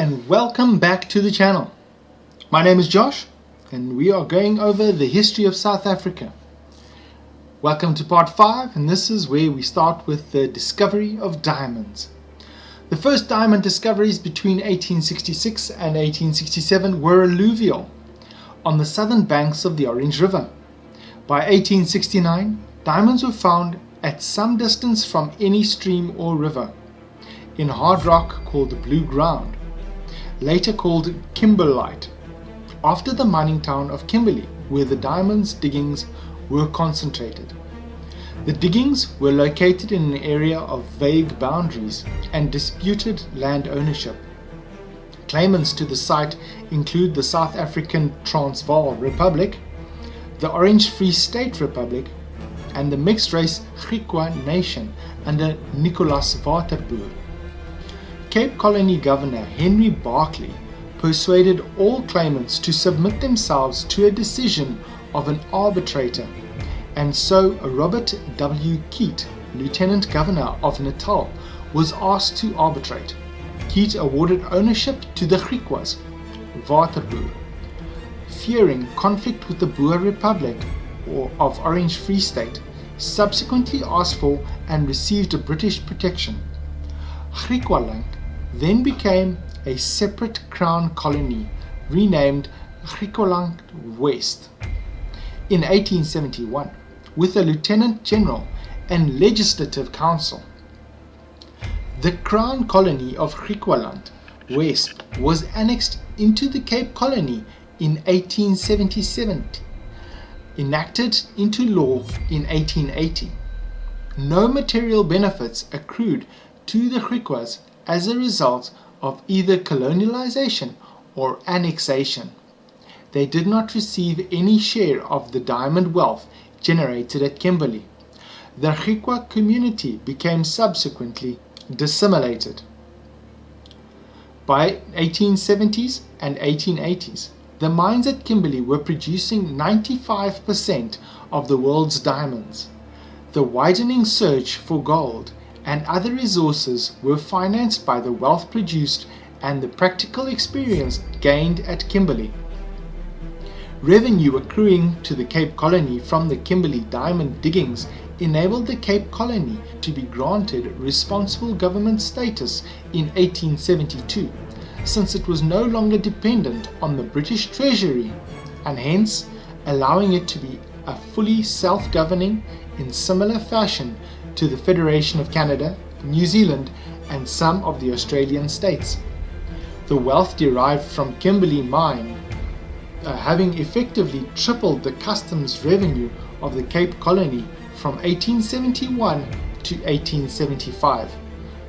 and welcome back to the channel. My name is Josh and we are going over the history of South Africa. Welcome to part 5, and this is where we start with the discovery of diamonds. The first diamond discoveries between 1866 and 1867 were alluvial on the southern banks of the Orange River. By 1869, diamonds were found at some distance from any stream or river in hard rock called the Blue Ground, later called Kimberlite, after the mining town of Kimberly, where the diamonds diggings were concentrated. The diggings were located in an area of vague boundaries and disputed land ownership. Claimants to the site include the South African Transvaal Republic, the Orange Free State Republic, and the mixed-race Griqua nation under Nicolaas Waterboer. Cape Colony Governor Henry Barclay persuaded all claimants to submit themselves to a decision of an arbitrator, and so Robert W. Keat, Lieutenant Governor of Natal, was asked to arbitrate. Keat awarded ownership to the Griquas, Waterboer. Fearing conflict with the Boer Republic of Orange Free State, subsequently asked for and received a British protection. Griqualand then became a separate crown colony renamed Griqualand West in 1871 with a lieutenant general and legislative council. The crown colony of Griqualand West was annexed into the Cape Colony in 1877, enacted into law in 1880. No material benefits accrued to the Griquas as a result of either colonialization or annexation. They did not receive any share of the diamond wealth generated at Kimberley. The Griqua community became subsequently disseminated. By 1870s and 1880s, the mines at Kimberley were producing 95% of the world's diamonds. The widening search for gold and other resources were financed by the wealth produced and the practical experience gained at Kimberley. Revenue accruing to the Cape Colony from the Kimberley diamond diggings enabled the Cape Colony to be granted responsible government status in 1872, since it was no longer dependent on the British Treasury, and hence allowing it to be a fully self-governing in similar fashion to the Federation of Canada, New Zealand, and some of the Australian states. The wealth derived from Kimberley mine, having effectively tripled the customs revenue of the Cape Colony from 1871 to 1875,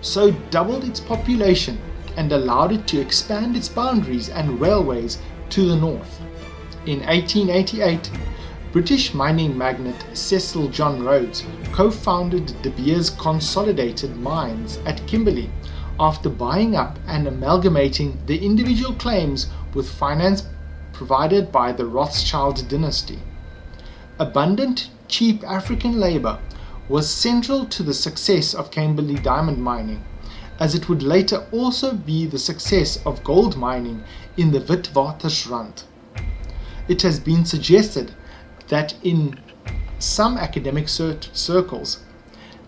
so doubled its population and allowed it to expand its boundaries and railways to the north. In 1888, British mining magnate Cecil John Rhodes co-founded De Beers Consolidated Mines at Kimberley after buying up and amalgamating the individual claims with finance provided by the Rothschild dynasty. Abundant, cheap African labor was central to the success of Kimberley diamond mining, as it would later also be the success of gold mining in the Witwatersrand. It has been suggested that in some academic circles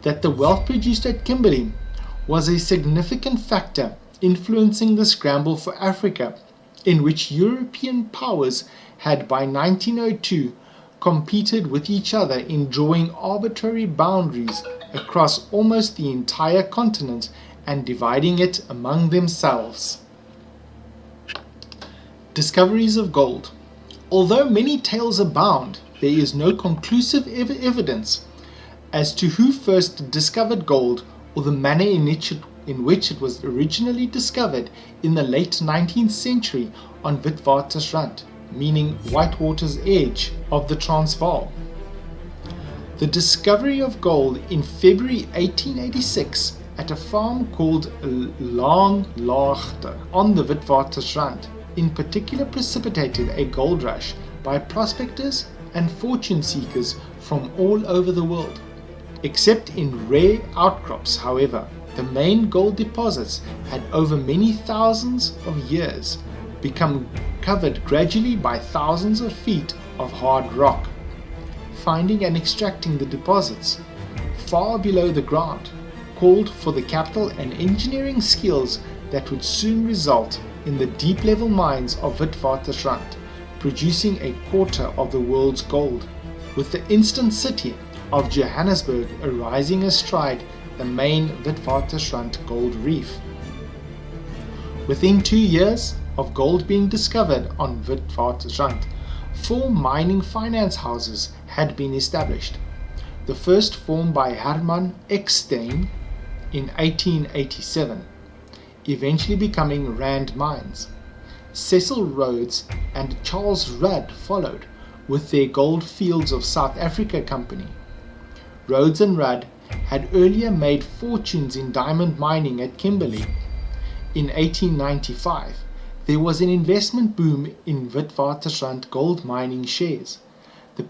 that the wealth produced at Kimberley was a significant factor influencing the scramble for Africa, in which European powers had by 1902 competed with each other in drawing arbitrary boundaries across almost the entire continent and dividing it among themselves. Discoveries of gold. Although many tales abound, there is no conclusive evidence as to who first discovered gold or the manner in which it was originally discovered in the late 19th century on Witwatersrand, meaning Whitewater's edge of the Transvaal. The discovery of gold in February 1886 at a farm called Langlaagte on the Witwatersrand in particular precipitated a gold rush by prospectors and fortune seekers from all over the world. Except in rare outcrops, however, the main gold deposits had over many thousands of years become covered gradually by thousands of feet of hard rock. Finding and extracting the deposits far below the ground called for the capital and engineering skills that would soon result in the deep level mines of Witwatersrand, producing a quarter of the world's gold, with the instant city of Johannesburg arising astride the main Witwatersrand gold reef. Within 2 years of gold being discovered on Witwatersrand, 4 mining finance houses had been established. The first formed by Herman Eckstein in 1887, eventually becoming Rand Mines. Cecil Rhodes and Charles Rudd followed with their Gold Fields of South Africa company. Rhodes and Rudd had earlier made fortunes in diamond mining at Kimberly. In 1895, there was an investment boom in Witwatersrand gold mining shares. The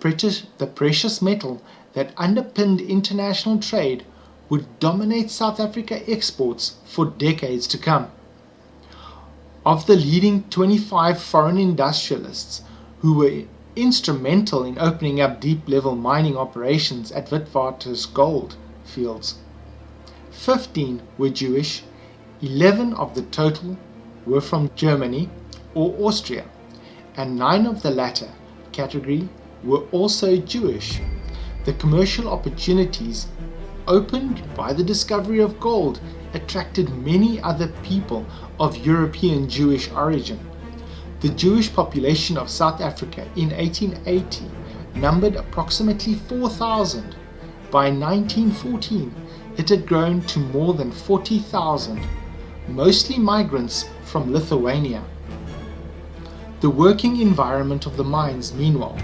precious metal that underpinned international trade would dominate South Africa exports for decades to come. Of the leading 25 foreign industrialists who were instrumental in opening up deep-level mining operations at Witwatersrand's gold fields, 15 were Jewish, 11 of the total were from Germany or Austria, and 9 of the latter category were also Jewish. The commercial opportunities opened by the discovery of gold attracted many other people of European Jewish origin. The Jewish population of South Africa in 1880 numbered approximately 4,000. By 1914, it had grown to more than 40,000, mostly migrants from Lithuania. The working environment of the mines, meanwhile,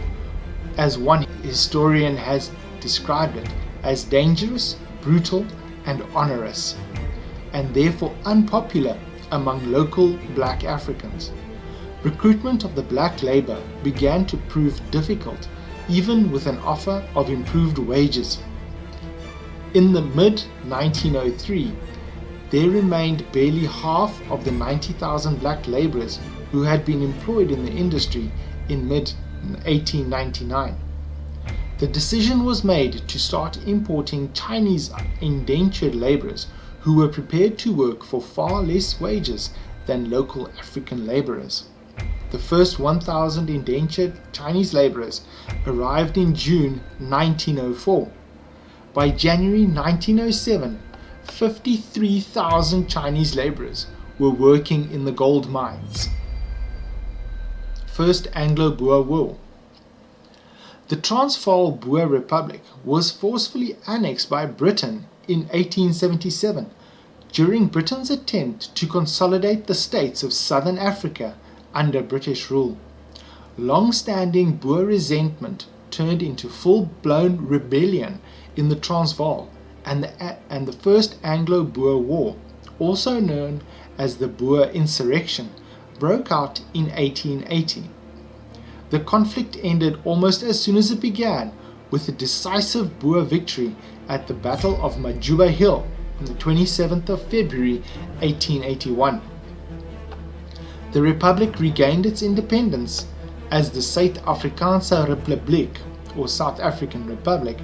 as one historian has described it, as dangerous, brutal, and onerous, and therefore unpopular among local black Africans. Recruitment of the black labor began to prove difficult, even with an offer of improved wages. In the mid-1903, there remained barely half of the 90,000 black laborers who had been employed in the industry in mid-1899. The decision was made to start importing Chinese indentured laborers who were prepared to work for far less wages than local African laborers. The first 1,000 indentured Chinese laborers arrived in June 1904. By January 1907, 53,000 Chinese laborers were working in the gold mines. First Anglo-Boer War. The Transvaal Boer Republic was forcefully annexed by Britain in 1877 during Britain's attempt to consolidate the states of southern Africa under British rule. Long-standing Boer resentment turned into full-blown rebellion in the Transvaal, and the First Anglo-Boer War, also known as the Boer Insurrection, broke out in 1880. The conflict ended almost as soon as it began, with a decisive Boer victory at the Battle of Majuba Hill on the 27th of February 1881. The Republic regained its independence as the Suid-Afrikaanse Republiek, or South African Republic,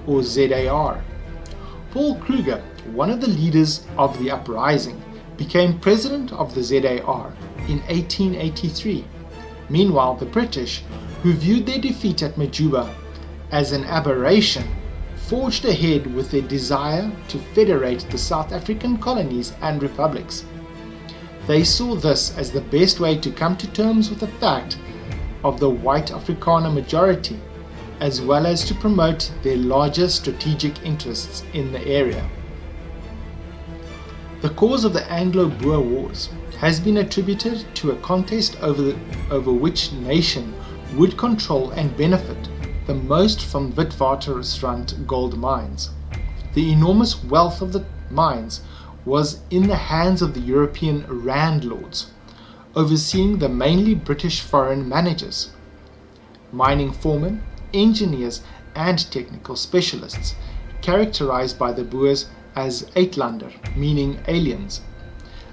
or ZAR. Paul Kruger, one of the leaders of the uprising, became president of the ZAR in 1883. Meanwhile, the British, who viewed their defeat at Majuba as an aberration, forged ahead with their desire to federate the South African colonies and republics. They saw this as the best way to come to terms with the fact of the white Afrikaner majority, as well as to promote their larger strategic interests in the area. The cause of the Anglo-Boer Wars has been attributed to a contest over which nation would control and benefit the most from Witwatersrand gold mines. The enormous wealth of the mines was in the hands of the European landlords, overseeing the mainly British foreign managers, mining foremen, engineers and technical specialists, characterized by the Boers as Uitlander, meaning aliens.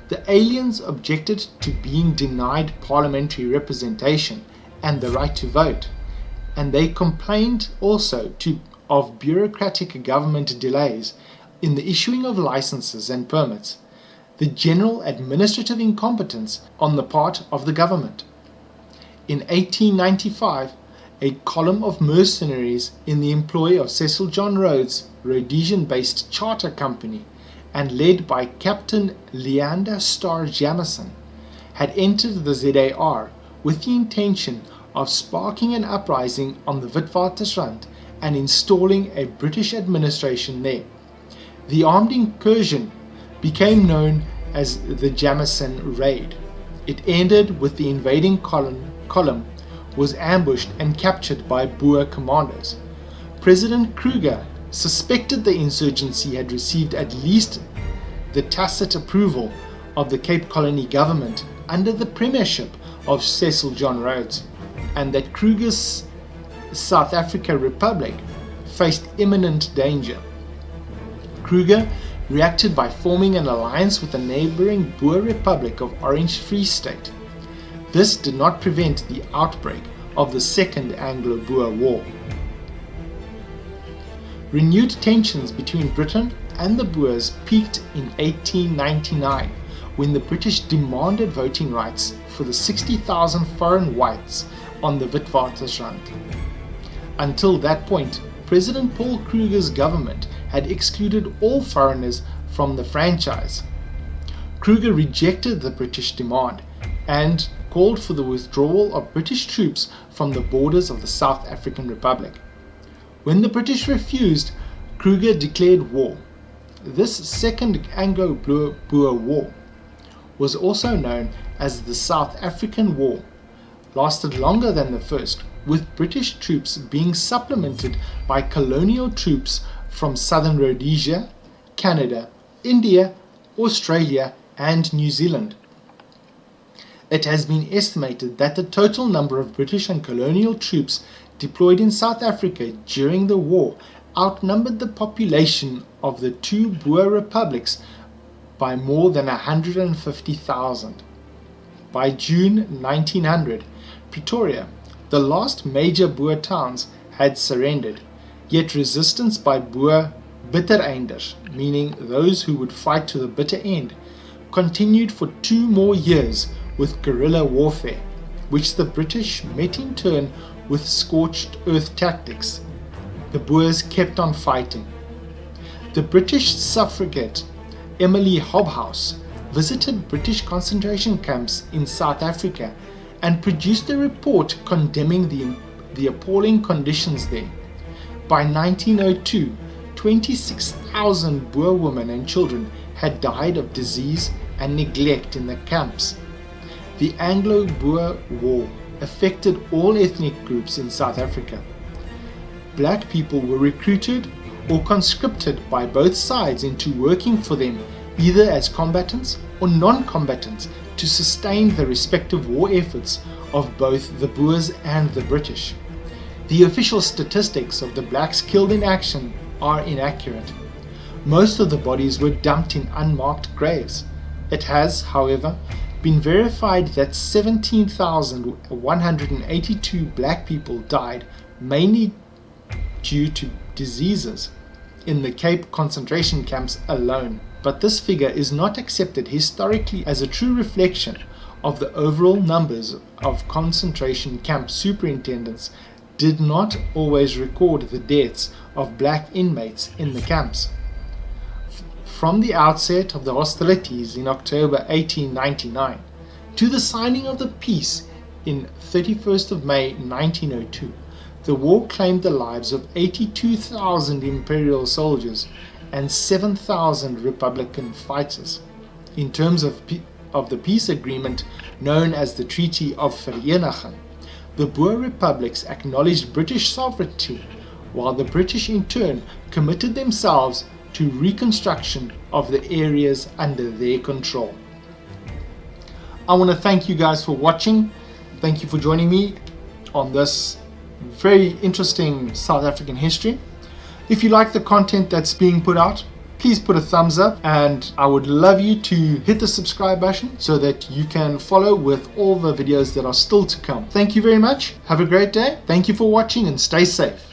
The aliens objected to being denied parliamentary representation and the right to vote, and they complained also of bureaucratic government delays in the issuing of licenses and permits, the general administrative incompetence on the part of the government. In 1895, a column of mercenaries in the employ of Cecil John Rhodes' Rhodesian-based charter company and led by Captain Leander Starr Jamison had entered the ZAR with the intention of sparking an uprising on the Witwatersrand and installing a British administration there. The armed incursion became known as the Jamison Raid. It ended with the invading column was ambushed and captured by Boer commandos. President Kruger suspected the insurgency had received at least the tacit approval of the Cape Colony government under the premiership of Cecil John Rhodes, and that Kruger's South Africa Republic faced imminent danger. Kruger reacted by forming an alliance with the neighboring Boer Republic of Orange Free State. This did not prevent the outbreak of the Second Anglo-Boer War. Renewed tensions between Britain and the Boers peaked in 1899 when the British demanded voting rights for the 60,000 foreign whites on the Witwatersrand. Until that point, President Paul Kruger's government had excluded all foreigners from the franchise. Kruger rejected the British demand and called for the withdrawal of British troops from the borders of the South African Republic. When the British refused, Kruger declared war. This Second Anglo-Boer War was also known as the South African War, lasted longer than the first, with British troops being supplemented by colonial troops from southern Rhodesia, Canada, India, Australia, and New Zealand. It has been estimated that the total number of British and colonial troops deployed in South Africa during the war outnumbered the population of the two Boer republics by more than 150,000. By June 1900, Pretoria, the last major Boer towns, had surrendered, yet resistance by Boer bittereinders, meaning those who would fight to the bitter end, continued for 2 more years with guerrilla warfare, which the British met in turn with scorched earth tactics. The Boers kept on fighting. The British suffragette Emily Hobhouse visited British concentration camps in South Africa and produced a report condemning the appalling conditions there. By 1902, 26,000 Boer women and children had died of disease and neglect in the camps. The Anglo-Boer War affected all ethnic groups in South Africa. Black people were recruited or conscripted by both sides into working for them, either as combatants or non-combatants, to sustain the respective war efforts of both the Boers and the British. The official statistics of the blacks killed in action are inaccurate. Most of the bodies were dumped in unmarked graves. It has, however, been verified that 17,182 black people died, mainly due to diseases, in the Cape concentration camps alone. But this figure is not accepted historically as a true reflection of the overall numbers of concentration camp superintendents did not always record the deaths of black inmates in the camps. From the outset of the hostilities in October 1899 to the signing of the peace in 31st of May 1902, the war claimed the lives of 82,000 imperial soldiers and 7,000 Republican fighters. In terms of the peace agreement known as the Treaty of Vereniging, the Boer republics acknowledged British sovereignty, while the British in turn committed themselves to reconstruction of the areas under their control. I want to thank you guys for watching. Thank you for joining me on this very interesting South African history. If you like the content that's being put out, please put a thumbs up, and I would love you to hit the subscribe button so that you can follow with all the videos that are still to come. Thank you very much. Have a great day. Thank you for watching and stay safe.